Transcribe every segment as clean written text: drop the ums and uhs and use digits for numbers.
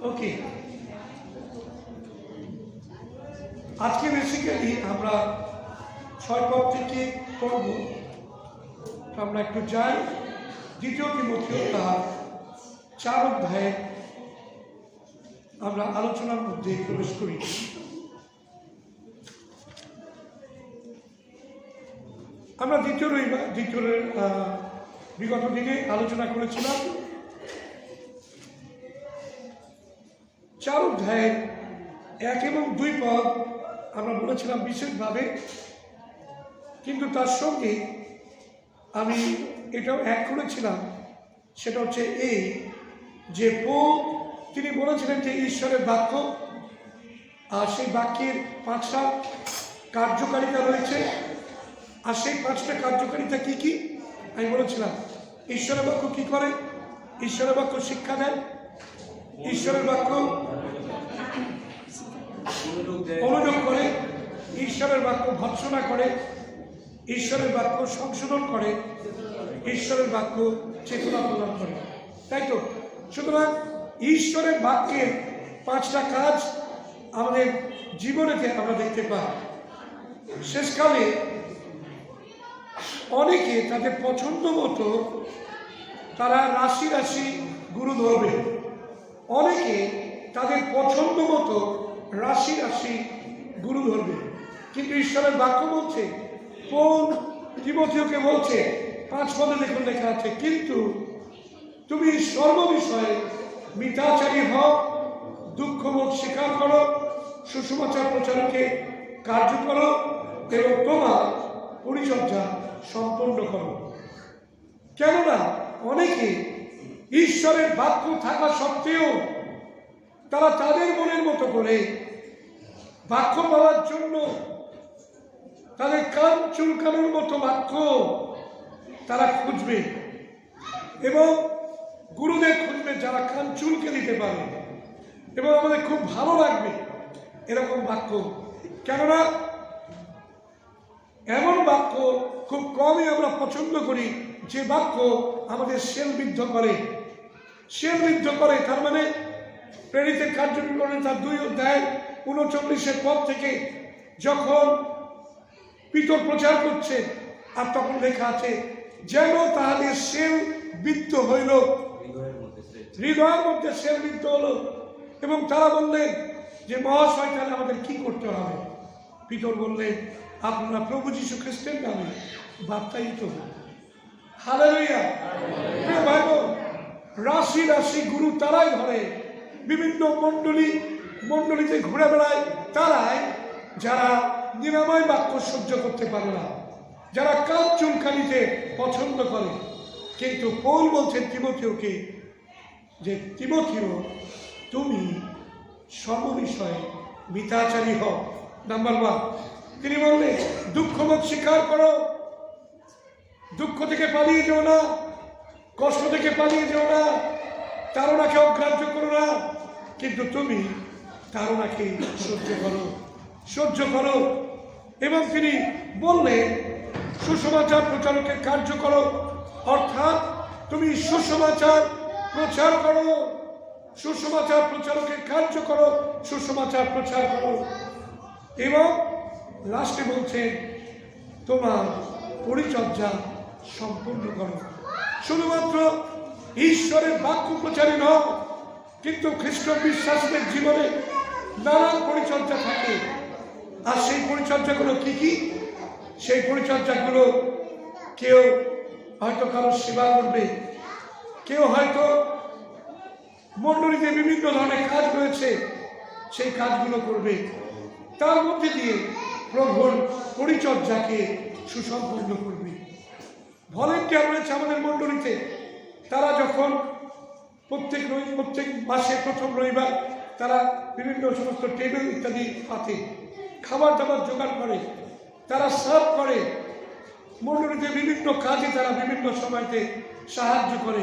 ওকে, আজকে বেসিক্যালি আমরা 6 পদ থেকে পড়ব। আমরা একটু যাই 2 তিমথিও তার 4 অধ্যায়ে আমরা আলোচনার মধ্যে প্রবেশ করি। আমরা দ্বিতীয় বিগত দিনে আলোচনা করেছিলাম 4 অধ্যায়ের 1 এবং 2 পদ আমরা বলেছিলাম বিশেষভাবে, কিন্তু তার সঙ্গে আমি এটাও অ্যাড করেছিলাম, সেটা হচ্ছে এই যে তিনি বলেছিলেন যে ঈশ্বরের বাক্য, আর সেই বাক্যের 5টা কার্যকারিতা রয়েছে। আর সেই 5টা কার্যকারিতা কি কি আমি বলেছিলাম। ঈশ্বরের বাক্য কি করে? ঈশ্বরের বাক্য শিক্ষা দেয়, ঈশ্বরের বাক্য অনুযোগ করে, ঈশ্বরের বাক্য ভৎসনা করে, ঈশ্বরের বাক্য সংশোধন করে, ঈশ্বরের বাক্য চেতনা প্রদান করে, তাই তো? সুতরাং ঈশ্বরের বাক্যের 5টা কাজ আমাদের জীবনেতে আমরা দেখতে পাই। শেষকালে অনেকে তাদের পছন্দ মতো তারা রাশি রাশি গুরু ধরবে, অনেকে তাদের পছন্দ মতো রাশি রাশি গুরু ধরবে। কিন্তু ঈশ্বরের বাক্য বলছে, পৌল তিমথিওকে বলছে 5 পদে দেখুন লেখা আছে, কিন্তু তুমি সর্ববিষয়ে মিতাচারী হও, দুঃখবোধ স্বীকার করো, সুসমাচার প্রচারকে কার্য করো এবং তোমার পরিচর্যা সম্পন্ন করো। কেননা অনেকে ঈশ্বরের বাক্য থাকা সত্ত্বেও তারা তাদের মনের মতো করে বাক্য পাওয়ার জন্য তাদের কান চুলকানোর মতো বাক্য তারা খুঁজবে এবং গুরুদের খুঁজবে যারা কান চুলকে দিতে পারে এবং আমাদের খুব ভালো লাগবে এরকম বাক্য। কেননা এমন বাক্য খুব কমই আমরা পছন্দ করি যে বাক্য আমাদের শেলবিদ্ধ করে। শেলবিদ্ধ করে তার মানে প্রেরিতের কার্যবিবরণে তার 2 অধ্যায় 39 পদ থেকে যখন পিতর প্রচার করছে, আর তখন লেখা আছে যেন তাহাদের শেল বিদ্ধ হইল, হৃদয়ের মধ্যে শেল বিদ্ধ হলো, এবং তারা বললেন যে মহাশয় তাহলে আমাদের কি করতে হবে? পিতর বললেন আপনারা প্রভু যীশু খ্রিস্টের নামে বাপ্তায়িত হন। হালেলুয়া। ভাই বোন, রাশি রাশি গুরু তারাই ধরে, বিভিন্ন মণ্ডলীতে ঘুরে বেড়ায় তারাই যারা নিরাময় বাক্য সহ্য করতে পারে না, যারা কান চুলকানিতে পছন্দ করে। কিন্তু পৌল বলছেন তিমথিওকে যে তিমথিও তুমি সর্ববিষয়ে মিতাচারী হও। নাম্বার 1 তিনি বললেন দুঃখবোধ স্বীকার করো, দুঃখ থেকে পালিয়ে যেও না, কষ্ট থেকে পালিয়ে যেও না, তাড়নাকে অগ্রাহ্য করো না, কিন্তু তুমি তাড়নাকে সহ্য করো। এবং তিনি বললেন সুসমাচার প্রচারকের কার্য করো, অর্থাৎ তুমি সুসমাচার প্রচার করো, সুসমাচার প্রচারকের কার্য করো, সুসমাচার প্রচার করো। এবং লাস্টে বলছেন তোমার পরিচর্যা সম্পূর্ণ করো। শুধুমাত্র ঈশ্বরের বাক্য প্রচারী নয়, কিন্তু খ্রিস্ট বিশ্বাসীদের জীবনে নানান পরিচর্যা থাকে। আর সেই পরিচর্যাগুলো কি কি? সেই পরিচর্যাগুলো কেউ হয়তো কারো সেবা করবে, কেউ হয়তো মণ্ডলীতে বিভিন্ন ধরনের কাজ রয়েছে সেই কাজগুলো করবে, তার মধ্যে দিয়ে প্রভুর পরিচর্যাকে সুসম্পন্ন করবে। ভলেন্টিয়ার রয়েছে আমাদের মণ্ডলীতে, তারা যখন প্রত্যেক মাসে প্রথম রবিবার তারা বিভিন্ন সমস্ত টেবিল ইত্যাদি পাতে খাবার দাবার জোগাড় করে, তারা সার্ভ করে, মণ্ডলীতে বিভিন্ন কাজে তারা বিভিন্ন সময়তে সাহায্য করে।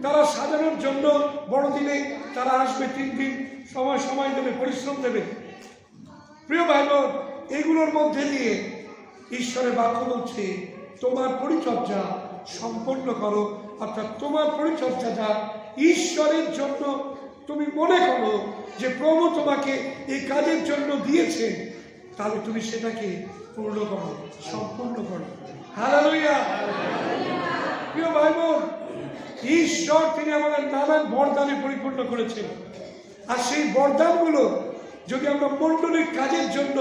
তারা সাজানোর জন্য বড়দিনে তারা আসবে, 3 দিন সময় দেবে, পরিশ্রম দেবে। প্রিয় ভাই বোন, এগুলোর মধ্যে দিয়ে ঈশ্বরের বাক্য বলছে তোমার পরিচর্যা সম্পন্ন করো, অর্থাৎ তোমার পরিচর্যাটা ঈশ্বরের জন্য তুমি মনে করো যে প্রভু তোমাকে এই কাজের জন্য দিয়েছে, তাহলে তুমি সেটাকে পূর্ণ করো, সম্পূর্ণ করো। হালেলুয়া। প্রিয় ভাই বোন, ঈশ্বর তিনি আমাদের নানান বরদানে পরিপূর্ণ করেছেন। আর সেই বরদানগুলো যদি আমরা মণ্ডলীর কাজের জন্য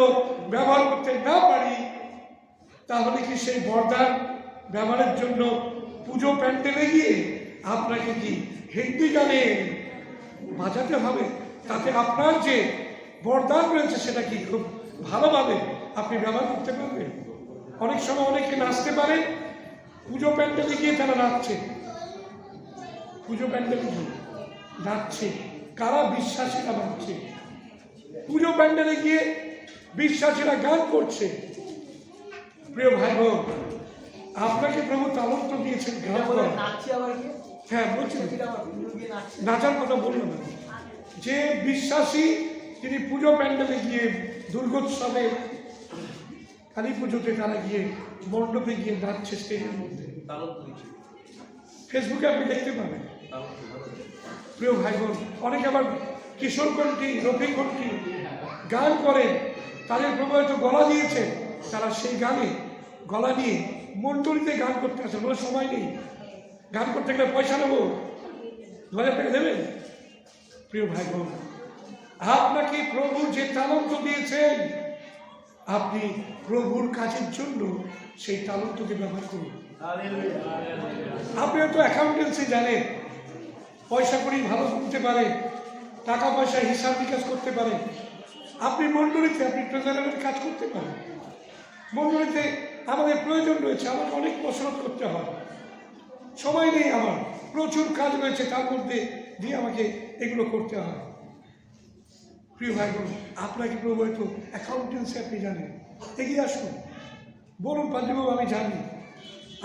ব্যবহার করতে না পারি, তাহলে কি সেই বরদান ব্যবহারের জন্য পুজো প্যান্ডেলে গিয়ে আপনাকে কি হিন্দি গানে বাজাতে হবে? তাতে আপনার যে বরদান রয়েছে সেটা কি খুব ভালোভাবে আপনি ব্যবহার করতে পারবেন? অনেক সময় অনেকে নাচতে পারে, পুজো প্যান্ডেলে গিয়ে তারা নাচছে, পুজো প্যান্ডেলে গিয়ে নাচছে। কারা? বিশ্বাসীরা নাচছে। পুজো প্যান্ডেলে গিয়ে বিশ্বাসীরা গান করছে। প্রিয় ভাই বোন, আপনাকে প্রভু তালন্ত দিয়েছেন গান করার। হ্যাঁ বলছি, নাচার কথা বললো না। যে বিশ্বাসী তিনি পুজো প্যান্ডেলে গিয়ে দুর্গোৎসবে কালী পুজোতে তারা গিয়ে মণ্ডপে গিয়ে নাচছে স্টেজের মধ্যে, ফেসবুকে আপনি দেখতে পাবেন। প্রিয় ভাই বোন, অনেকে আবার কিশোর কণ্ঠী, রফি কণ্ঠী গান করেন, তাদের প্রভু হয়তো গলা দিয়েছে, তারা সেই গানে গলা নিয়ে মণ্ডলীতে গান করতে আসে। বলে সময় নেই, গান করতে গেলে পয়সা নেবো, 2000 টাকা দেবেন। প্রিয় ভাই বোন, আপনাকে প্রভু যে তালন্ত দিয়েছেন, আপনি প্রভুর কাজের জন্য সেই তালন্তকে ব্যবহার করুন। আপনি হয়তো অ্যাকাউন্টেন্সি জানেন, পয়সা করি ভালো করতে পারে, টাকা পয়সা হিসাব নিকাশ করতে পারে। আপনি মণ্ডলীতে আপনি ট্রেজারারের কাজ করতে পারেন। মণ্ডলীতে আমাদের প্রয়োজন রয়েছে, আমাকে অনেক কসরত করতে হয়, সময় নেই, আমার প্রচুর কাজ রয়েছে, তার মধ্যে দিয়ে আমাকে এগুলো করতে হয়। প্রিয় ভাই বোন, আপনাকে প্রভু হয়তো অ্যাকাউন্টেন্সি আপনি জানেন, এগিয়ে আসুন, বলুন পাঞ্জাবু আমি জানি,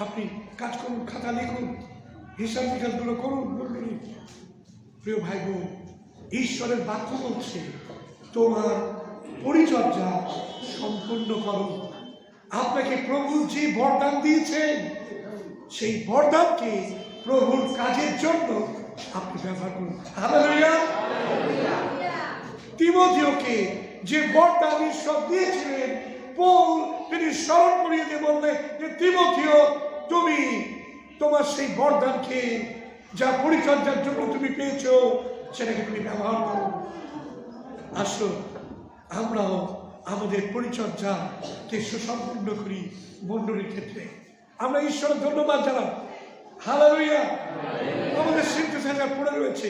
আপনি কাজ করুন, খাতা লিখুন, হিসাব নিকাশগুলো করুন মণ্ডলী। প্রিয় ভাই বোন, ঈশ্বরের বাক্য বলছে তোমার পরিচর্যা সম্পূর্ণ করো। আপনাকে প্রভু যে বরদান দিয়েছেন, সেই বরদানকে প্রভুর কাজের জন্য আপনি ব্যবহার করুন। হালেলুয়া। তিমোথেওকে যে বরদান ঈশ্বর দিয়েছিলেন, পৌল তিনি স্মরণ করিয়ে দিয়ে বললেন যে তিমোথেও, তুমি তোমার সেই বরদানকে যা পরিচর্যার জন্য তুমি পেয়েছো, সেটাকে তুমি ব্যবহার করো। আসো আমরাও আমাদের পরিচর্যাকে সুসম্পূর্ণ করি মণ্ডলীর ক্ষেত্রে। আমরা ঈশ্বরের ধন্যবাদ জানাই। হালেলুয়া। আমাদের সিনথেসাইজার পড়ে রয়েছে,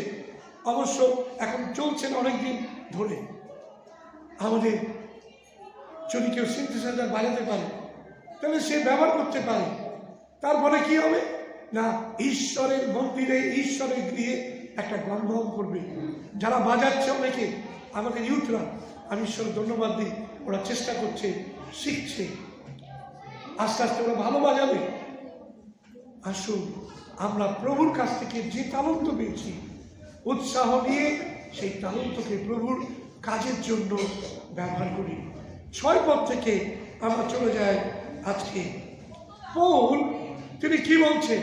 অবশ্য এখন চলছেন অনেকদিন ধরে। আমাদের যদি কেউ সিনথেসাইজার বাজাতে পারে, তাহলে সে ব্যবহার করতে পারে। তারপরে কি হবে না, ঈশ্বরের মন্দিরে, ঈশ্বরের গৃহে একটা গন্ধম করবে। যারা বাজাচ্ছে অনেকে, আমাদের ইউথরা, আমি ঈশ্বরের ধন্যবাদ দিই, ওরা চেষ্টা করছে, শিখছে, আস্তে আস্তে ওরা ভালো বাজাবে। আসুন আমরা প্রভুর কাছ থেকে যে তালন্ত পেয়েছি, উৎসাহ নিয়ে সেই তালন্তকে প্রভুর কাজের জন্য ব্যবহার করি। 6 পদ থেকে আমরা চলে যাই আজকে। পৌল তিনি কি বলছেন?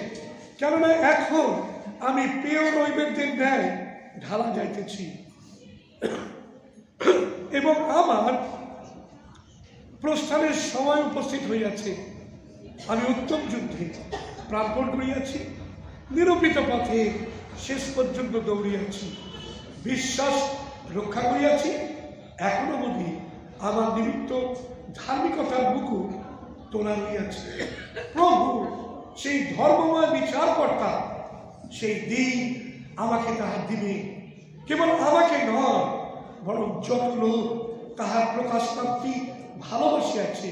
কেননা এখন আমি পেয় নৈবেদ্যের ন্যায় ঢালা যাইতেছি এবং আমার প্রস্থানের সময় উপস্থিত হইয়াছে। আমি উত্তম যুদ্ধে প্রার্পণ করিয়াছি, নিরূপিত পথে শেষ পর্যন্ত দৌড়িয়াছি, বিশ্বাস রক্ষা করিয়াছি। এখনো অবধি আমার নিমিত্ত ধার্মিকতার মুকুট তোলা হইয়াছে। প্রভু সেই ধর্মময় বিচারকর্তা, সেই দিন আমাকে তাহার দিবে। কেবল আমাকে নয়, বরং যত লোক তাহার প্রকাশ প্রাপ্তি ভালোবাসিয়াছে,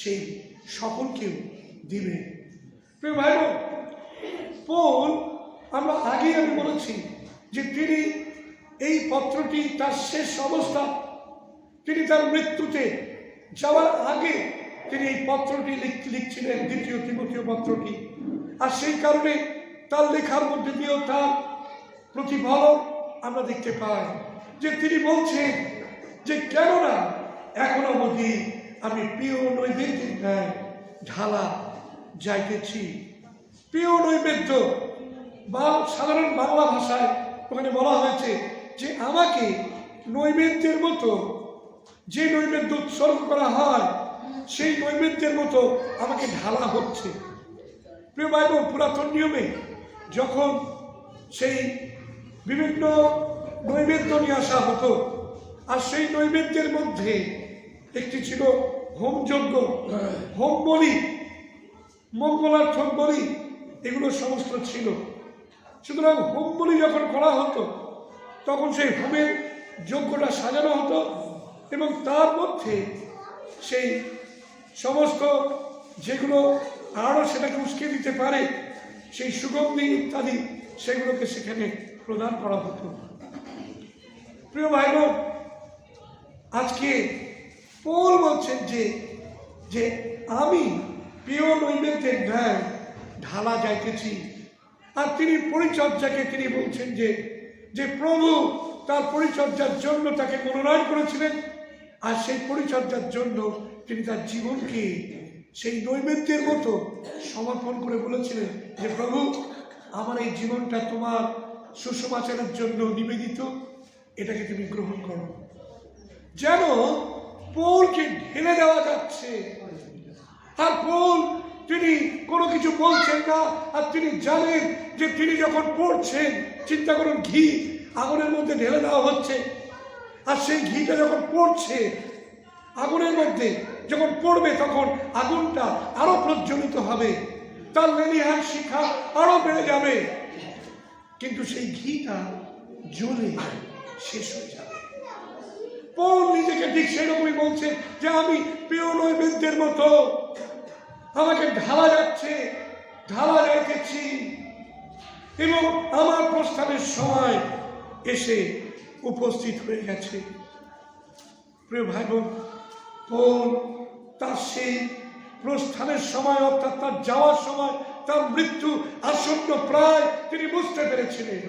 সেই সকলকেও দিবে। প্রিয় ভাই বোন, পৌল, আমরা আগেই আমি বলেছি যে তিনি এই পত্রটি তার শেষ অবস্থা, তিনি তার মৃত্যুতে যাওয়ার আগে তিনি এই পত্রটি লিখছিলেন, 2 তিমোথেও পত্রটি। আর সেই কারণে তার লেখার মধ্যে দিয়েও তার প্রতিফলন আমরা দেখতে পাই, যে তিনি বলছেন যে কেননা এখন অবধি আমি প্রিয় নৈবেদ্যের ন্যায় ঢালা যাইতেছি। প্রিয় নৈবেদ্য বা সাধারণ বাংলা ভাষায় ওখানে বলা হয়েছে যে আমাকে নৈবেদ্যের মতো, যে নৈবেদ্য উৎসর্গ করা হয় সেই নৈবেদ্যের মতো আমাকে ঢালা হচ্ছে। প্রিয় ভাই বোন, পুরাতন নিয়মে যখন সেই বিভিন্ন নৈবেদ্য নিয়ে আসা হতো, আর সেই নৈবেদ্যের মধ্যে একটি ছিল হোমযজ্ঞ, হোম বলি, মঙ্গলার্থক বলি, এগুলো সমস্ত ছিল। সুতরাং হোম বলি যখন করা হতো তখন সেই হোমের যজ্ঞটা সাজানো হতো এবং তার মধ্যে সেই সমস্ত যেগুলো আরও সেটাকে উস্কে দিতে পারে সেই সুগন্ধি ইত্যাদি সেগুলোকে সেখানে প্রদান করা হতো। প্রিয় ভাই বোন, আজকে পৌল বলছেন যে আমি প্রিয় নৈবেদ্যের ন্যায় ঢালা যাইতেছি। আর তিনি পরিচর্যাকে তিনি বলছেন যে প্রভু তার পরিচর্যার জন্য তাকে মনোনয়ন করেছিলেন, আর সেই পরিচর্যার জন্য তিনি তার জীবনকে সেই নৈবেদ্যের মতো সমর্পণ করে বলেছিলেন যে প্রভু, আমার এই জীবনটা তোমার সুসমাচারের জন্য নিবেদিত, এটাকে তুমি গ্রহণ করো। যেন পৌলকে ঢেলে দেওয়া যাচ্ছে, আর পৌল তিনি কোনো কিছু বলছেন না, আর তিনি জানেন যে তিনি যখন পড়ছেন, চিন্তা করুন, ঘি আগুনের মধ্যে ঢেলে দেওয়া হচ্ছে, আর সেই ঘিটা যখন পড়ছে আগুনের মধ্যে, যখন পড়বে তখন আগুনটা আরো প্রজ্বলিত হবে, তার লেলিহান শিখা আরো বেড়ে যাবে, কিন্তু সেই ঘিটা জ্বলে শেষ হয়ে যাবে। পৌল নিজেকে ঠিক সেরকমই বলছে যে আমি প্রিয় নৈবেদ্যের মতো আমাকে ঢালা যাচ্ছে, ঢালা যাইতেছি, এবং আমার প্রস্থানের সময় এসে উপস্থিত হয়ে গেছে। প্রিয় ভাই বোন, পৌল তার সেই প্রস্থানের সময়, অর্থাৎ তার যাওয়ার সময়, তার মৃত্যু আসন্ন প্রায় তিনি বুঝতে পেরেছিলেন,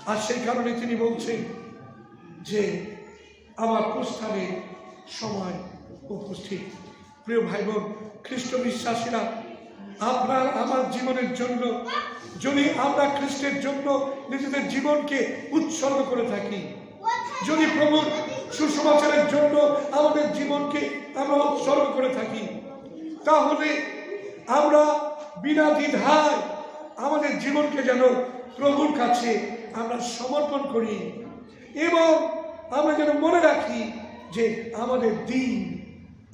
আর সেই কারণে তিনি বলছেন যে আমার প্রস্থানের সময় উপস্থিত। প্রিয় ভাই বোন, খ্রিস্ট বিশ্বাসীরা, আপনার আমার জীবনের জন্য যদি আমরা খ্রিস্টের জন্য নিজেদের জীবনকে উৎসর্গ করে থাকি, যদি প্রভুর সুসমাচারের জন্য আমাদের জীবনকে আমরা উৎসর্গ করে থাকি, তাহলে আমরা বিনা দ্বিধায় আমাদের জীবনকে যেন প্রভুর কাছে আমরা সমর্পণ করি, এবং আমরা যেন মনে রাখি যে আমাদের দিন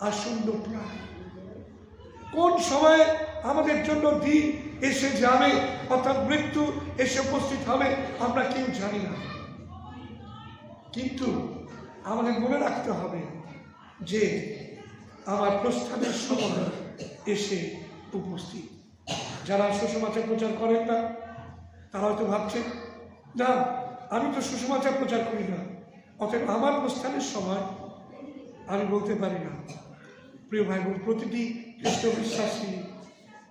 আসন্ন প্রায়। কোন সময় আমাদের জন্য দিন এসে যাবে, অর্থাৎ মৃত্যু এসে উপস্থিত হবে, আমরা কেউ জানি না, কিন্তু আমাদের মনে রাখতে হবে যে আমার প্রস্থানের সময় এসে উপস্থিত। যারা সুসমাচার প্রচার করেন না তারা হয়তো ভাবছেন, না আমি তো সুসমাচার প্রচার করি না, অতএব আমার প্রস্থানের সময় আমি বলতে পারি না। প্রিয় ভাই বোন, প্রতিটি খ্রিস্ট বিশ্বাসী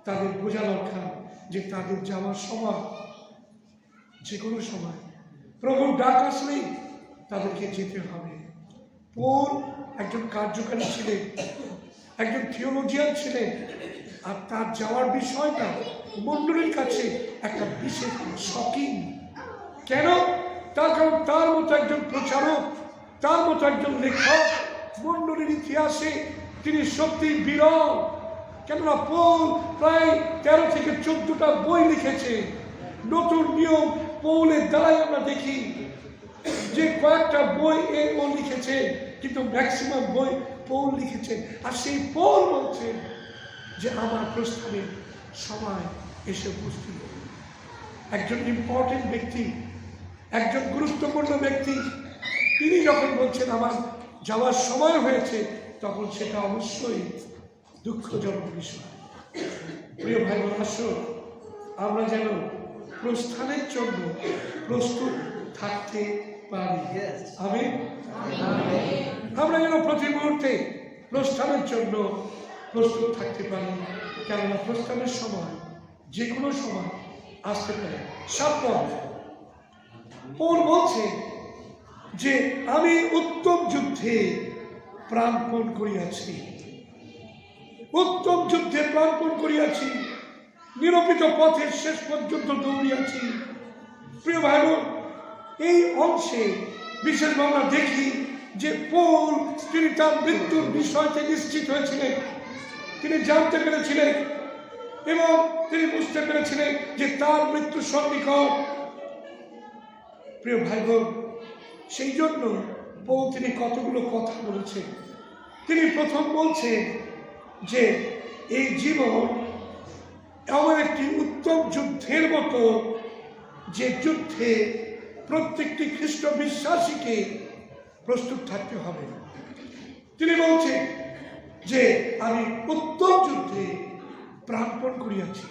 তাদের বোঝা দরকার যে তাদের যাওয়ার সময়, যে কোনো সময় প্রভুর ডাক আসলেই তাদেরকে যেতে হবে। পৌল একজন কার্যকারী ছিলেন, একজন থিওলজিয়ান ছিলেন, আর তার যাওয়ার বিষয়টা মণ্ডলীর কাছে একটা বিশেষ শকিং। কেন? তার কারণ তার মতো একজন প্রচারক, তার মতো একজন লেখক মণ্ডলীর ইতিহাসে তিনি সত্যি বিরল। কেননা পৌল প্রায় 13 থেকে 14টা বই লিখেছে। নতুন নিয়ম পৌলের দ্বারাই আমরা দেখি যে কয়েকটা বই ও লিখেছে, কিন্তু ম্যাক্সিমাম বই পৌল লিখেছেন। আর সেই পৌল বলছেন যে আমার প্রস্থানের সময় এসে উপস্থিত। একজন ইম্পর্টেন্ট ব্যক্তি, একজন গুরুত্বপূর্ণ ব্যক্তি, তিনি যখন বলছেন আমার যাওয়ার সময় হয়েছে, তখন সেটা অবশ্যই দুঃখজনক বিষয়। প্রিয় ভাই বোন, আসুন আমরা যেন প্রস্থানের জন্য প্রস্তুত থাকতে পারি। আমিন। আমরা যেন প্রতি মুহূর্তে প্রস্থানের জন্য প্রস্তুত থাকতে পারি, কেননা প্রস্থানের সময় যে কোনো সময় আসতে পারে। সাবধান। পৌল বলছে যে আমি উত্তম যুদ্ধে প্রাণপণ করিয়াছি, উত্তম যুদ্ধে প্রাণপণ করিয়াছি, নিরূপিত পথের শেষ পর্যন্ত দৌড়িয়াছি। প্রিয় ভাই বোন, এই অংশে বিশেষভাবে আমরা দেখি যে পৌল তিনি তার মৃত্যুর বিষয়তে নিশ্চিত হয়েছিলেন, তিনি জানতে পেরেছিলেন এবং তিনি বুঝতে পেরেছিলেন যে তার মৃত্যু সন্নিকট। প্রিয় ভাই বোন, সেই জন্য পৌল তিনি কতগুলো কথা বলেছেন। তিনি প্রথম বলছেন যে এই জীবন এমন একটি উত্তম যুদ্ধের মতো, যে যুদ্ধে প্রত্যেকটি খ্রিস্ট বিশ্বাসীকে প্রস্তুত থাকতে হবে। তিনি বলছেন যে আমি উত্তম যুদ্ধে প্রাণপণ করিয়াছি।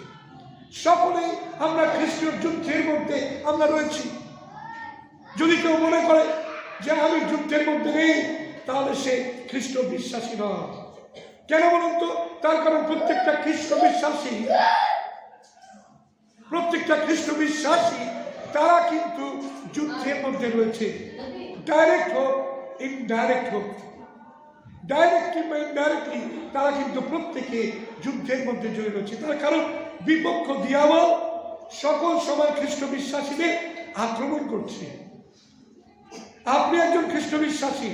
সকলে আমরা খ্রিস্টীয় যুদ্ধের মধ্যে আমরা রয়েছি। যদি কেউ মনে করে যে আমি যুদ্ধের মধ্যে নেই, তাহলে সে খ্রিস্ট বিশ্বাসী নয়। কেন বলুন তো? তার কারণ প্রত্যেকটা খ্রিস্ট বিশ্বাসী তারা কিন্তু যুদ্ধের মধ্যে রয়েছে। ডাইরেক্ট হোক, ইনডাইরেক্ট হোক, ডাইরেক্টলি বা ইনডাইরেক্টলি তারা কিন্তু প্রত্যেকে যুদ্ধের মধ্যে জড়িয়ে রয়েছে। তার কারণ বিপক্ষ দিয়াবল সকল সময় খ্রিস্ট বিশ্বাসীদের আক্রমণ করছে। আপনি একজন খ্রিস্ট বিশ্বাসী,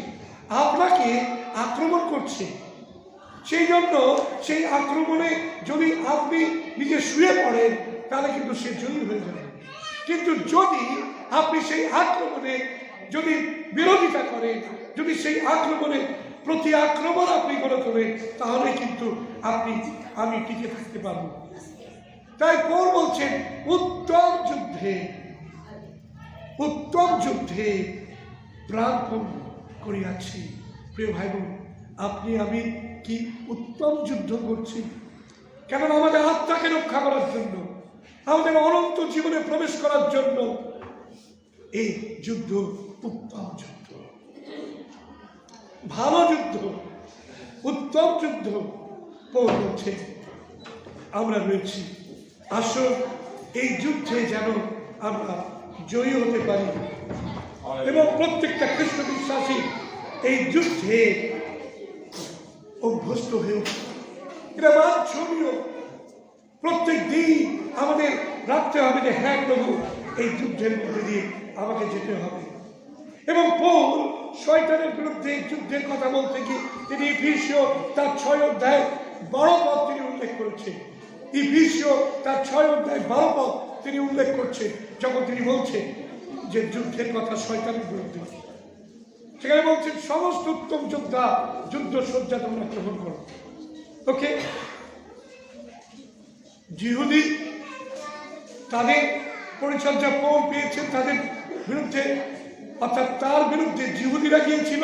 আপনাকে আক্রমণ করছে। সেই জন্য সেই আক্রমণে যদি আপনি নিজে শুয়ে পড়েন, তাহলে কিন্তু সে জয়ী হয়ে যাবে। কিন্তু যদি আপনি সেই আক্রমণে যদি বিরোধিতা করেন, যদি সেই আক্রমণে প্রতি আক্রমণ আপনি করে তোলেন, তাহলে কিন্তু আমি টিকে থাকতে পারব। তাই পৌল বলছেন উত্তম যুদ্ধে প্রাণপণ করিয়াছি। প্রিয় ভাই বোন, আপনি আমি কি উত্তম যুদ্ধ করছি? কেননা আমাদের আত্মাকে রক্ষা করার জন্য, আমাদের অনন্ত জীবনে প্রবেশ করার জন্য এই যুদ্ধ উত্তম যুদ্ধ, ভালো যুদ্ধ, উত্তম যুদ্ধ। পৌল বলছে আমরা রয়েছি। আসল এই যুদ্ধে যেন আমরা জয়ী হতে পারি এবং প্রত্যেকটা খ্রিস্ট বিশ্বাসী এই যুদ্ধে অভ্যস্ত হয়ে উঠে। এটা বাঞ্ছনীয়। প্রত্যেক দিন আমাদের রাখতে হবে যে হ্যাঁ প্রভু, এই যুদ্ধের মধ্যে দিয়ে আমাকে যেতে হবে। এবং পৌল শয়তানের বিরুদ্ধে যুদ্ধের কথা বলতে গিয়ে তিনি ইফিসীয় তার 6 অধ্যায় 12 পদ তিনি উল্লেখ করেছেন। ইফিসীয় তার 6 অধ্যায় 12 পদ তিনি উল্লেখ করছেন, যখন তিনি বলছেন যে যুদ্ধের কথা শয়তানের বিরুদ্ধে। সেখানে বলছেন সমস্ত উত্তম যোদ্ধা যুদ্ধ সজ্জা তোমরা গ্রহণ করো। ওকে, জিহুদি তাদের পরিচর্যা পৌল পেয়েছেন, তাদের বিরুদ্ধে, অর্থাৎ তার বিরুদ্ধে জিহুদিরা গিয়েছিল,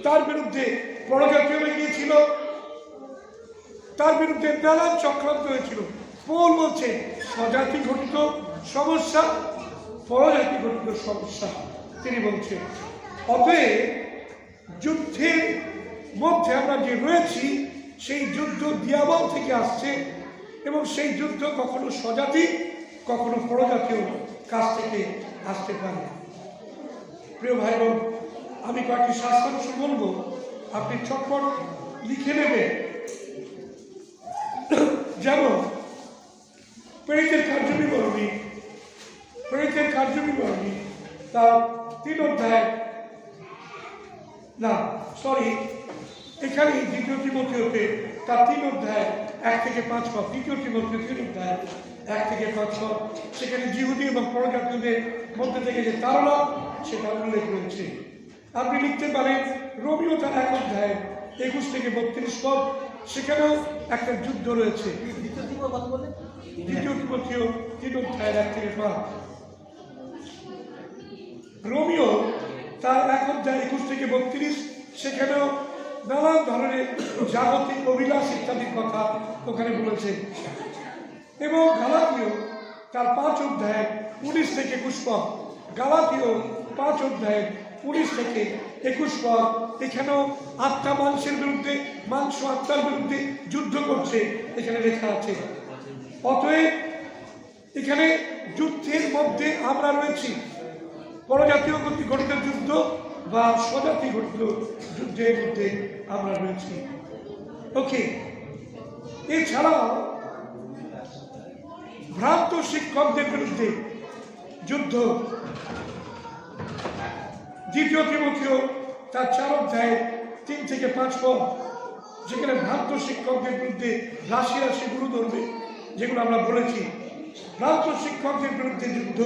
তার বিরুদ্ধে পরজাতীয়রা গিয়েছিল, তার বিরুদ্ধে নানান চক্রান্ত হয়েছিল। পৌল বলছে স্বজাতি ঘটিত সমস্যা, পরজাতি ঘটিত সমস্যা। তিনি বলছেন অতএব যুদ্ধের মধ্যে আমরা যে রয়েছি, সেই যুদ্ধ দিয়াবল থেকে আসছে এবং সেই যুদ্ধ কখনো স্বজাতি কখনো পরজাতীয় কাছ থেকে আসতে পারে। প্রিয় ভাই বোন, আমি কয়েকটি শাস্ত্রাংশ বলবো, আপনি চটপট লিখে নেবেন। যেমন প্রেরিতের কার্যবিবরণী তার 3 অধ্যায়, এখানে 2 তিমথিওতে তার 3 অধ্যায় 1 থেকে 5 পদ, 2 তিমথিও 3 অধ্যায় 1 থেকে 5 পদ, সেখানে জিহুদি এবং পরজাতীয়দের মধ্যে থেকে যে তাড়না সেটা উল্লেখ রয়েছে। আপনি লিখতে পারেন রোমীয় তার 1 অধ্যায় 21 থেকে 32 পদ, সেখানেও একটা যুদ্ধ রয়েছে। 2 তিমথিও 3 অধ্যায় 1 থেকে 5। রোমীয় তার 1 অধ্যায় 21 থেকে 32, সেখানেও নানান ধরনের জাগতিক অভিলাষ ইত্যাদির কথা ওখানে বলেছে। এবং গালাতীয় তার 5 অধ্যায় 19 থেকে 21 পদ, গালাতীয় 5 অধ্যায় 19 থেকে 21 পদ, এখানেও আত্মা মানুষের বিরুদ্ধে, মাংস আত্মার বিরুদ্ধে যুদ্ধ করছে, এখানে লেখা আছে। অতএব এখানে যুদ্ধের মধ্যে আমরা রয়েছি, পরজাতীয় গঠিত যুদ্ধ বা স্বজাতি গঠিত যুদ্ধের মধ্যে আমরা রয়েছি। ওকে, এছাড়াও ভ্রান্ত শিক্ষকদের বিরুদ্ধে যুদ্ধ, দ্বিতীয় তিমথিও তার 4 অধ্যায় 3 থেকে 5 পদ, যেখানে ভ্রান্ত শিক্ষকদের বিরুদ্ধে রাশি রাশি গুরু ধরবে, যেগুলো আমরা বলেছি। ভ্রান্ত শিক্ষকদের বিরুদ্ধে যুদ্ধ।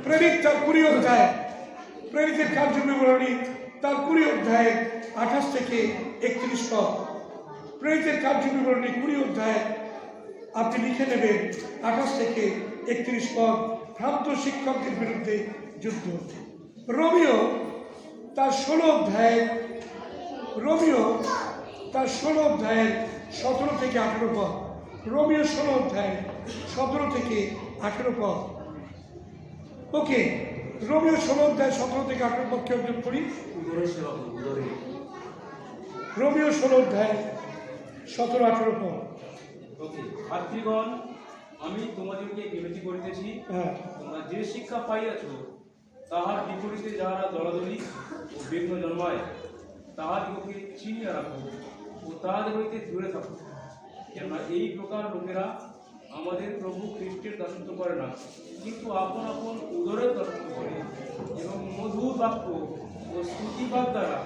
প্রেরিত তার 20 অধ্যায়, প্রেরিতের কার্য বিবরণী তার 20 অধ্যায় 28 থেকে 31 পদ। প্রেরিতের কার্য বিবরণী 20 অধ্যায় আপনি লিখে নেবেন 28 থেকে 31 পদ। ভ্রান্ত শিক্ষকদের বিরুদ্ধে যুদ্ধ। রোমিও তার 16 অধ্যায়, রোমিও তার 16 অধ্যায়ের 17 থেকে 18 পদ। রোমিও 16 অধ্যায় 17 থেকে 18 পদ। ওকে, রোমিও 16 অধ্যায় 17 থেকে 18 পদকে অর্জন করি। রোমিও 16 অধ্যায় 17-18 পদ। ভাতৃগণ, আমি তোমাদেরকে বিনতি করিতেছি, তোমরা যে শিক্ষা পাইয়াছ তাহার বিপরীতে যাহারা দলাদলি ও বিঘ্ন জন্মায়, তাহাদিগকে চিনিয়া রাখো ও তাহাদের হইতে দূরে থাকো। কেননা এই প্রকার লোকেরা আমাদের প্রভু খ্রিস্টের দাসত্ব করে না, কিন্তু আপন আপন উদরের দাসত্ব করে, এবং মধুর বাক্য ও স্তুতিবাদ দ্বারা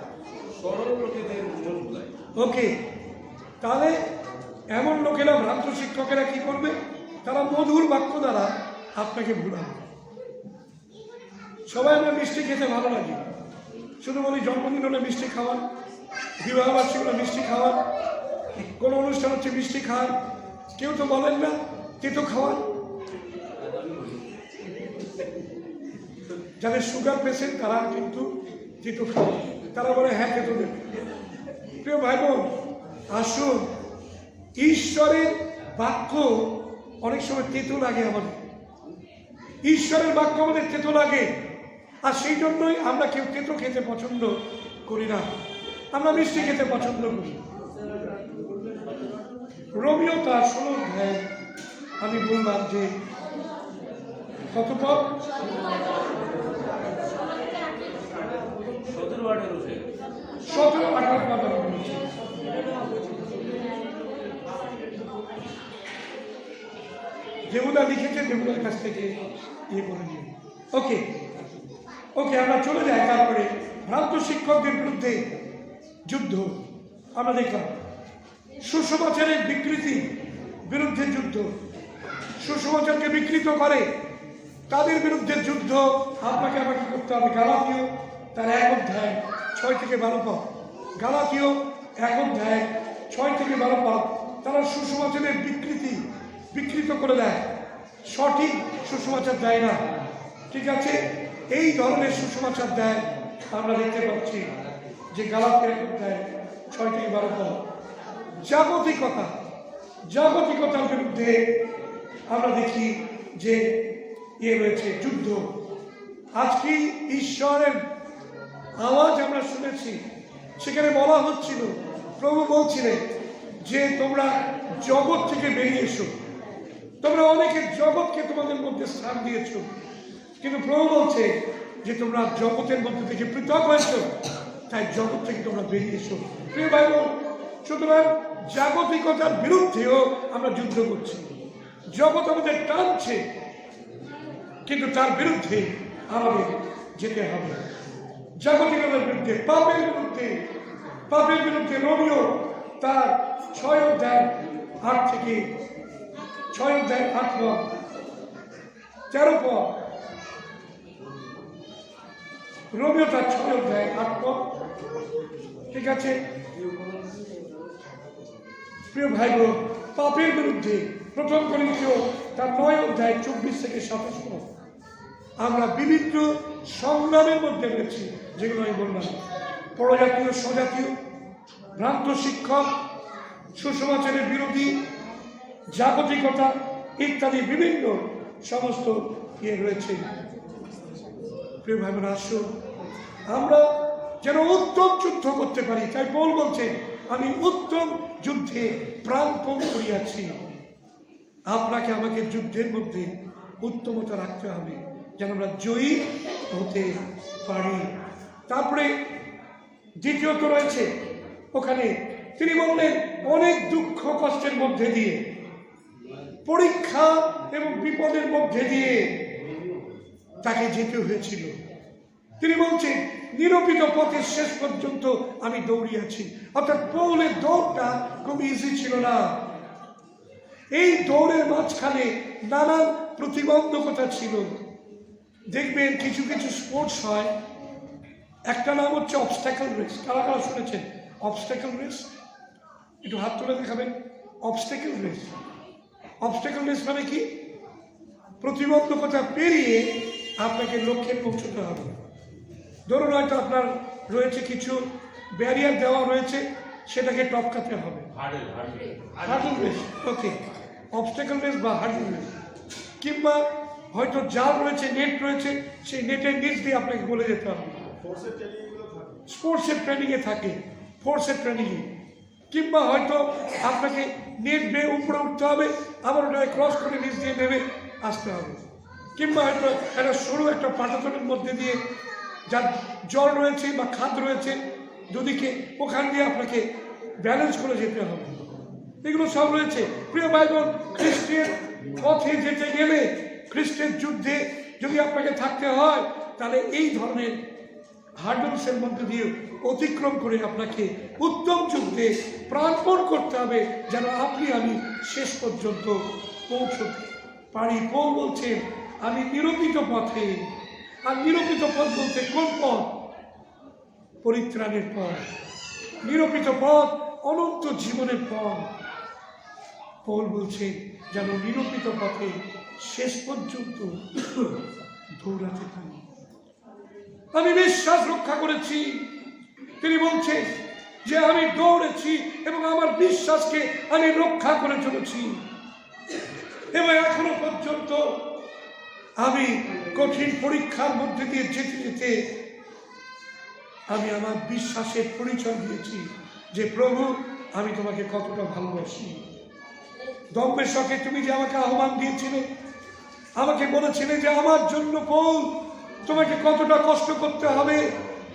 সরল লোকেদের মন ভুলায়। ওকে, তাহলে এমন লোকেরা, ভ্রান্ত শিক্ষকেরা কি করবে? তারা মধুর বাক্য দ্বারা আপনাকে ভুলাবে। সবাই আমরা মিষ্টি খেতে ভালো লাগে, শুধু বলি জন্মদিন হলে মিষ্টি খাওয়ান, বিবাহ বার্ষিক হলে মিষ্টি খাওয়ান, কোনো অনুষ্ঠান হচ্ছে মিষ্টি খাওয়ান। কেউ তো বলেন না তেতো খাওয়ান। যাদের সুগার পেশেন্ট তারা কিন্তু তেতো খাওয়ান, তারা বলে হ্যাঁ তেতো দেবে। প্রিয় ভাই বোন, আসুন, ঈশ্বরের বাক্য অনেক সময় তেতো লাগে আমাদের। ঈশ্বরের বাক্য আমাদের তেতো লাগে, আর সেই জন্যই আমরা কেউ তেতো খেতে পছন্দ করি না, আমরা মিষ্টি খেতে পছন্দ করি। রোমিও তার 16 অধ্যায় আমি বললাম যে কত পদ? 17-18 পদ আমি বলছি। দেবুদা লিখেছে, দেবুদার কাছ থেকে ইয়ে করে নিয়ে। ওকে ওকে, আমরা চলে যাই। তারপরে ভ্রান্ত শিক্ষকদের বিরুদ্ধে যুদ্ধ আমরা দেখলাম। সুসমাচারের বিকৃতি বিরুদ্ধে যুদ্ধ। সুসমাচারকে বিকৃত করে তাদের বিরুদ্ধে যুদ্ধ আপনাকে আমাকে করতে হবে। গালাতীয় তার 1 অধ্যায় 6 থেকে 12 পদ। গালাতীয় 1 অধ্যায় 6 থেকে 12 পদ। তারা সুসমাচারের বিকৃত করে দেয়, সঠিক সুসমাচার দেয় না। ঠিক আছে, এই ধরনের সুসমাচার দেয় আমরা দেখতে পাচ্ছি যে গালাতীয় 1 অধ্যায় 6 থেকে 12 পদ। জাগতিকতার বিরুদ্ধে আমরা দেখি যে রয়েছে যুদ্ধ। আজকে ঈশ্বরের আওয়াজ আমরা শুনেছি, সেখানে বলা হচ্ছিল, প্রভু বলছিলেন যে তোমরা জগৎ থেকে বেরিয়ে এসো। তোমরা অনেকে জগৎকে তোমাদের মধ্যে স্থান দিয়েছ, কিন্তু প্রভু বলছে যে তোমরা জগতের মধ্যে থেকে পৃথক হয়েছ, তাই জগৎ থেকে তোমরা বেরিয়ে এসো। প্রিয় ভাই বোন, সুতরাং জাগতিকতার বিরুদ্ধেও আমরা যুদ্ধ করছি। জগৎ আমাদের টানছে, কিন্তু তার বিরুদ্ধে আমাদের যেতে হবে। জাগতিকতার বিরুদ্ধে, পাপের বিরুদ্ধে রোমিও তার 6 অধ্যায় 8 থেকে 8 পদ 13 পদ। রোমিও তার 6 অধ্যায় 8 পদ। ঠিক আছে প্রিয় ভাই বোন, পাপের বিরুদ্ধে 1 করিন্থীয় তার 9 অধ্যায় 24 থেকে 27 পদ। আমরা বিভিন্ন সংগ্রামের মধ্যে রয়েছি, যেগুলো আমি বললাম। পরজাতীয়, স্বজাতীয়, ভ্রান্ত শিক্ষক, সুসমাচারের বিরোধী, জাগতিকতা ইত্যাদি বিভিন্ন সমস্ত রয়েছে। প্রিয় ভাই বোন, আসুন আমরা যেন উত্তম যুদ্ধ করতে পারি। তাই পৌল বলছে, আমি উত্তম যুদ্ধে প্রাণপণ করিয়াছি। আপনাকে আমাকে যুদ্ধের মধ্যে উত্তমতা রাখতে হবে, যেন আমরা জয়ী হতে পারি। তারপরে দ্বিতীয়ত রয়েছে ওখানে তিনি বললেন, অনেক দুঃখ কষ্টের মধ্যে দিয়ে, পরীক্ষা এবং বিপদের মধ্যে দিয়ে তাকে যেতে হয়েছিল। তিনি বলছেন নিরূপিত পথের শেষ পর্যন্ত আমি দৌড়িয়েছি। অর্থাৎ পৌলের দৌড়টা খুব ইজি ছিল না। এই দৌড়ের মাঝখানে নানান প্রতিবন্ধকতা ছিল। দেখবেন কিছু কিছু স্পোর্টস হয়, একটা নাম হচ্ছে অবস্ট্যাকল রেস। কারা কারা শুনেছেন অবস্ট্যাকল রেস? একটু হাত তুলে দেখাবেন। অবস্ট্যাকল রেস, অবস্ট্যাকল রেস মানে কি? প্রতিবন্ধকতা পেরিয়ে আপনাকে লক্ষ্যে পৌঁছতে হবে। ধরুন হয়তো আপনার রয়েছে কিছু ব্যারিয়ার দেওয়া রয়েছে, সেটাকে টপকাতে হবে। হার্ডল রেস, ওকে, অবস্ট্যাকল রেস বা হার্ডল রেস। কিংবা হয়তো জাল রয়েছে, নেট রয়েছে, সেই নেটের নিচ দিয়ে আপনাকে বলে যেতে হবে। স্পোর্টসের ট্রেনিংয়ে থাকে, ফোর্সের ট্রেনিংয়ে। কিংবা হয়তো আপনাকে নেট বেয়ে উপরে উঠতে হবে, আবার ওটাকে ক্রস করে নিচ দিয়ে নেমে আসতে হবে। কিংবা হয়তো একটা সরু একটা পাটাতনের মধ্যে দিয়ে যার জল রয়েছে বা খাদ রয়েছে দুদিকে, ওখান দিয়ে আপনাকে ব্যালেন্স করে যেতে হবে। এগুলো সব রয়েছে। প্রিয় ভাই বোন, খ্রিস্টের পথে যেতে গেলে, খ্রিস্টের যুদ্ধে যদি আপনাকে থাকতে হয়, তাহলে এই ধরনের হার্ডলসের মধ্যে দিয়ে অতিক্রম করে আপনাকে উত্তম যুদ্ধে প্রাণপণ করতে হবে, যেন আপনি আমি শেষ পর্যন্ত পৌঁছতে পারি। পৌল বলছেন আমি নিরূপিত পথে। আর নিরূপিত পথ বলতে কোন পথ? পরিত্রাণের পথ। নিরূপিত পথ অনন্ত জীবনের পথ। পৌল বলছেন যেন নিরূপিত পথে শেষ পর্যন্ত দৌড়াতে পারি। আমি বিশ্বাস রক্ষা করেছি। তিনি বলছেন যে আমি দৌড়েছি এবং আমার বিশ্বাসকে আমি রক্ষা করে চলেছি, এবং এখনো পর্যন্ত আমি কঠিন পরীক্ষার মধ্যে দিয়ে যেতে যেতে আমি আমার বিশ্বাসের পরিচয় দিয়েছি যে প্রভু আমি তোমাকে কতটা ভালোবাসি। দম্বেশকে তুমি যে আমাকে আহ্বান দিয়েছিলে, আমাকে বলেছিলে যে আমার জন্য পৌল তোমাকে কতটা কষ্ট করতে হবে,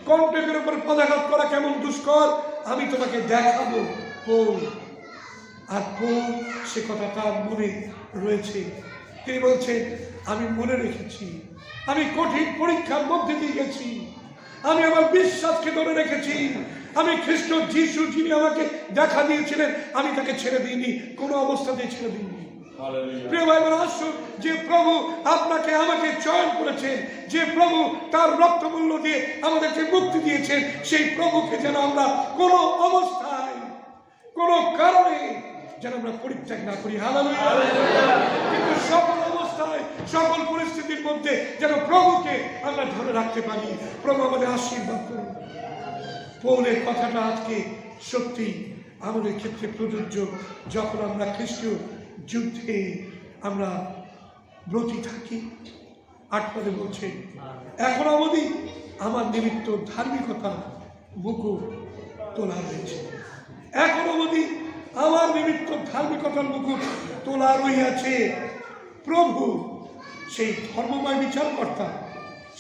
কণ্ঠের উপর পদাঘাত করা কেমন দুষ্কর, আমি তোমাকে দেখাবো পৌল। আর পৌল সে কথা তার মনে রয়েছে। তিনি বলছেন আমি মনে রেখেছি, আমি কঠিন পরীক্ষার মধ্যে দিয়ে গেছি, আমি আমার বিশ্বাসকে ধরে রেখেছি, আমি খ্রিস্ট যিশু যিনি আমাকে দেখা দিয়েছিলেন আমি তাকে ছেড়ে দিইনি, কোনো অবস্থাতেই ছেড়ে দিইনি। প্রিয় ভাই বোন, আসুন, যে প্রভু আপনাকে আমাকে চয়ন করেছেন, যে প্রভু তার রক্তমূল্য দিয়ে আমাদেরকে মুক্তি দিয়েছেন, সেই প্রভুকে যেন আমরা কোনো অবস্থায় কোনো কারণে যেন আমরা পরিত্যাগ না করি। হালেলুয়া। কিন্তু সকল অবস্থায় সকল পরিস্থিতির মধ্যে যেন প্রভুকে আমরা ধরে রাখতে পারি। প্রভু আমাদের আশীর্বাদ করুন। পৌলের কথাটা আজকে সত্যি আমাদের ক্ষেত্রে প্রযোজ্য। যখন আমরা খ্রিস্টীয় যুদ্ধে আমরা ব্রতী থাকি, 8 পদে বলছে এখন অবধি আমার নিমিত্ত ধার্মিকতা মুকুট তোলা হয়েছে। এখন অবধি আমার নিমিত্ত ধার্মিকতার মুকুট তোলা রইয়াছে। প্রভু সেই ধর্মময় বিচারকর্তা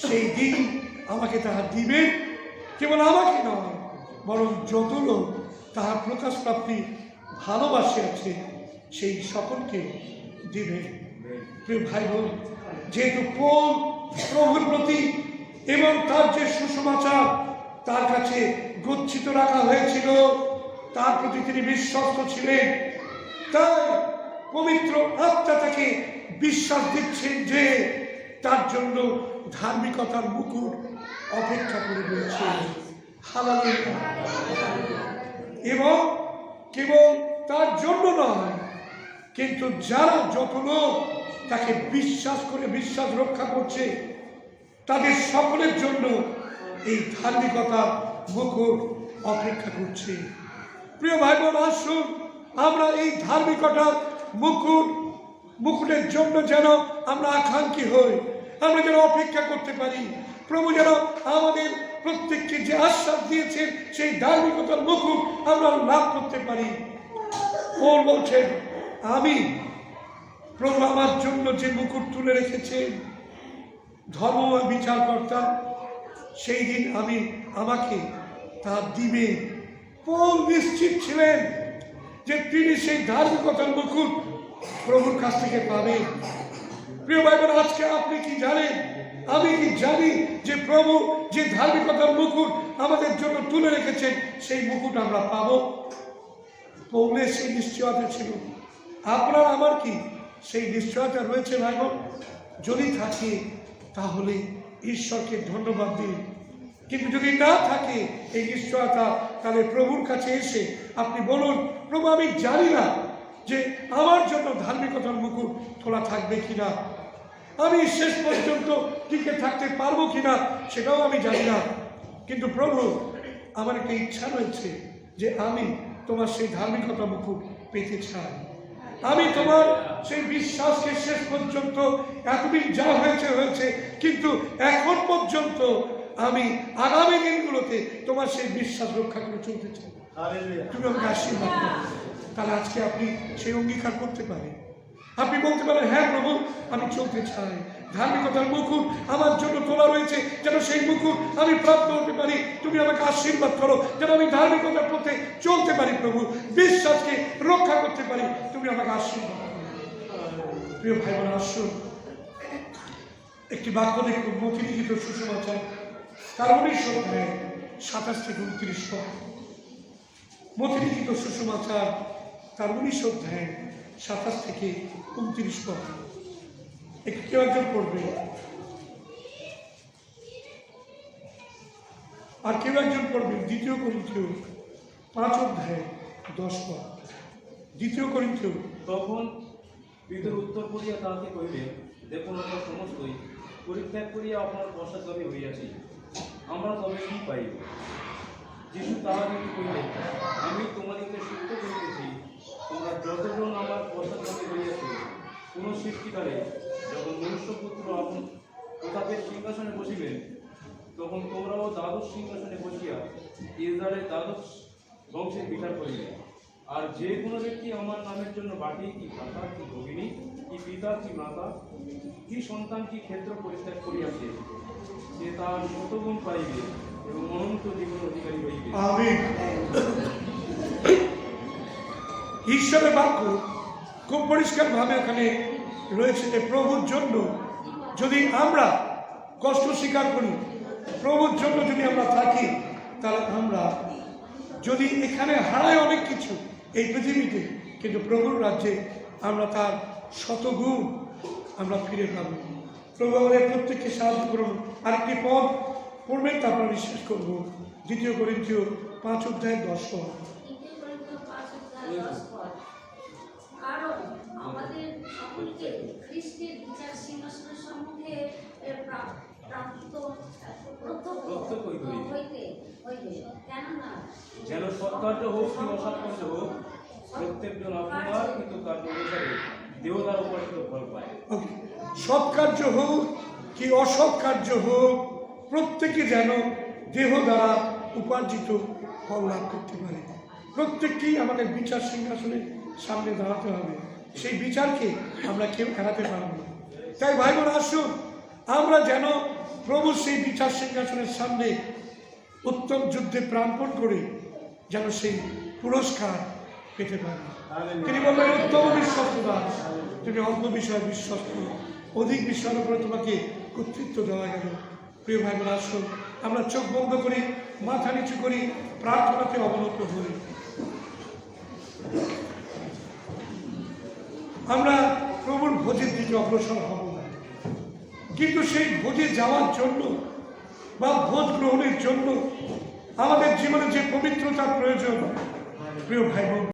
সেই দিন আমাকে তাহা দিবেন। কেবল আমাকে নয়, বরং যত লোক তাহার প্রকাশ প্রাপ্তি ভালোবাসে আছে সেই সকলকে দিবেন। প্রিয় ভাই বোন, যেহেতু পৌল প্রভুর প্রতি এবং তার যে সুসমাচার তার কাছে গচ্ছিত রাখা হয়েছিল, তার প্রতি তিনি বিশ্বস্ত ছিলেন, তাই পবিত্র আত্মা তাকে বিশ্বাস দিচ্ছেন যে তার জন্য ধার্মিকতার মুকুট অপেক্ষা করে রয়েছে। হালেলুয়া। এবং কেবল তার জন্য নয়, কিন্তু যারা যত লোক তাকে বিশ্বাস করে বিশ্বাস রক্ষা করছে তাদের সকলের জন্য এই ধার্মিকতার মুকুট অপেক্ষা করছে। প্রিয় ভাই বোন, আসুন আমরা এই ধার্মিকতার মুকুটের জন্য যেন আমরা আকাঙ্ক্ষী হই, আমরা যেন অপেক্ষা করতে পারি। প্রভু যেন আমাদের প্রত্যেককে যে আশ্বাস দিয়েছেন সেই ধার্মিকতার মুকুট আমরা লাভ করতে পারি। পৌল বলছেন আমি প্রভু আমার জন্য যে মুকুট তুলে রেখেছেন ধর্মময় বিচারকর্তা, সেই দিন আমাকে তা দিবে। পৌল নিশ্চিত ছিলেন যে তিনি সেই ধার্মিকতার মুকুট প্রভুর কাছ থেকে পাবেন। প্রিয় ভাই বোন, আজকে আপনি কি জানেন, আমি কি জানি যে প্রভু যে ধার্মিকতার মুকুট আমাদের জন্য তুলে রেখেছেন, সেই মুকুট আমরা পাবো। পৌলের সেই নিশ্চয়তা ছিল, আপনার আমার কি সেই নিশ্চয়তা রয়েছে ভাই বোন? যদি থাকে তাহলে ঈশ্বরকে ধন্যবাদ দিন। কিন্তু যদি না থাকে এই নিশ্চয়তা, তাহলে প্রভুর কাছে এসে আপনি বলুন, প্রভু আমি জানি না যে আমার জন্য ধার্মিকতার মুকুট তোলা থাকবে কিনা, আমি শেষ পর্যন্ত টিকে থাকতে পারবো কিনা সেটাও আমি জানি না, কিন্তু প্রভু আমার একটা ইচ্ছা রয়েছে যে আমি তোমার সেই ধার্মিকতা মুকুট পেতে চাই। আমি তোমার সেই বিশ্বাসকে শেষ পর্যন্ত, এতদিন যা হয়েছে হয়েছে, কিন্তু এখন পর্যন্ত আমি আগামী দিনগুলোতে তোমার সেই বিশ্বাস রক্ষা করে চলতে চাই। তুমি আমাকে আশীর্বাদ করো। তাহলে আজকে আপনি সেই অঙ্গীকার করতে পারেন। আপনি বলতে পারেন, হ্যাঁ প্রভু আমি চলতে চাই, ধার্মিকতার মুকুট আমার জন্য তোলা রয়েছে, যেন সেই মুকুট আমি প্রাপ্ত হতে পারি। তুমি আমাকে আশীর্বাদ করো যেন আমি ধার্মিকতার পথে চলতে পারি, প্রভু বিশ্বাসকে রক্ষা করতে পারি। তুমি আমাকে আশীর্বাদ করো। প্রিয় ভাই বোন, আসুন একটি বাক্য দেখুন, মথি লিখিত সুসমাচার তার 19 অধ্যায় 27 থেকে 29 পদ। মথি লিখিত সুসমাচার তার 19 অধ্যায় 27 থেকে 29 পদ। কেউ একজন পড়বে, আর কেউ একজন পড়বে 2 করিন্থীয় 5 অধ্যায় 10 পদ। 2 করিন্থীয়। তখন পিতর উত্তর করিয়া তাহাকে কহিলেন, দেখুন আমরা সমস্তই পরিত্যাগ করিয়া আপনার পশ্চাৎগামী হইয়াছি, আমরা তবে কি পাইব? যিশু তাহাদেরকে কহিলেন, আমি তোমাদেরকে সত্য করিতেছি, তোমরা যতজন আমার পশ্চাৎগামী হইয়াছ, কোন সৃষ্টিকালে যখন মনুষ্যপুত্র আপন প্রতাপের সিংহাসনে বসিবেন, তখন তোমরাও দ্বাদশ সিংহাসনে বসিয়া ইসরায়েলের দ্বাদশ বংশের বিচার করিবে। আর যে কোনো ব্যক্তি আমার নামের জন্য বাটি কি ভাতা কি ভগিনী কি পিতা কি মাতা কি সন্তান কি ক্ষেত্র পরিত্যাগ করিয়াছে, সে তার শতগুণ পাইবে এবং অনন্ত জীবনের অধিকারী হইবে। আমিন। ঈশ্বরের বাক্য খুব পরিষ্কার ভাবে ওখানে রয়েছে যে প্রভুর জন্য যদি আমরা কষ্ট স্বীকার করি, প্রভুর জন্য যদি আমরা থাকি, তাহলে আমরা যদি এখানে হারাই অনেক কিছু এই পৃথিবীতে, কিন্তু প্রভুর রাজ্যে আমরা তার শতগুণ আমরা ফিরে পাব। প্রভু আমাদের প্রত্যেককে সাহায্য করুন। আরেকটি পদ পড়বেন, তারপর বিশ্বাস করব। 2 করিন্থীয় 5 অধ্যায় 10 পদ। কারণ আমাদের সকলকে খ্রিস্টের বিচার সিংহাসনের সম্মুখে কেননা যেন সৎকার্য হোক কি অসৎকার্য হোক, প্রত্যেকজন আপনার কৃতকার্য অনুসারে দেবতার উপার্জিত ফল পায়। সৎকার্য হোক কি অসৎ কার্য হোক, প্রত্যেকে যেন দেহ দ্বারা উপার্জিত ফল লাভ করতে পারে। প্রত্যেককেই আমাদের বিচার সিংহাসনের সামনে দাঁড়াতে হবে। সেই বিচারকে আমরা কেউ এড়াতে পারব না। তাই ভাই বোন, আসুন আমরা যেন প্রভুর সেই বিচার সিংহাসনের সামনে উত্তম যুদ্ধে প্রাণপণ করে যেন সেই পুরস্কার পেতে পারি। তিনি বললেন, উত্তম বিশ্বস্ত দাস, তুমি অল্প বিষয়ে বিশ্বস্ত, অধিক বিষয়ের উপরে তোমাকে কর্তৃত্ব দেওয়া গেল। প্রিয় ভাই বোন, আসুন আমরা চোখ বন্ধ করি, মাথা নিচু করি, প্রার্থনাতে অবনত হই। আমরা প্রভুর ভোজের দিকে অগ্রসর হব না, কিন্তু সেই ভোজে যাওয়ার জন্য বা ভোজ গ্রহণের জন্য আমাদের জীবনে যে পবিত্রতার প্রয়োজন, প্রিয় ভাই বোন,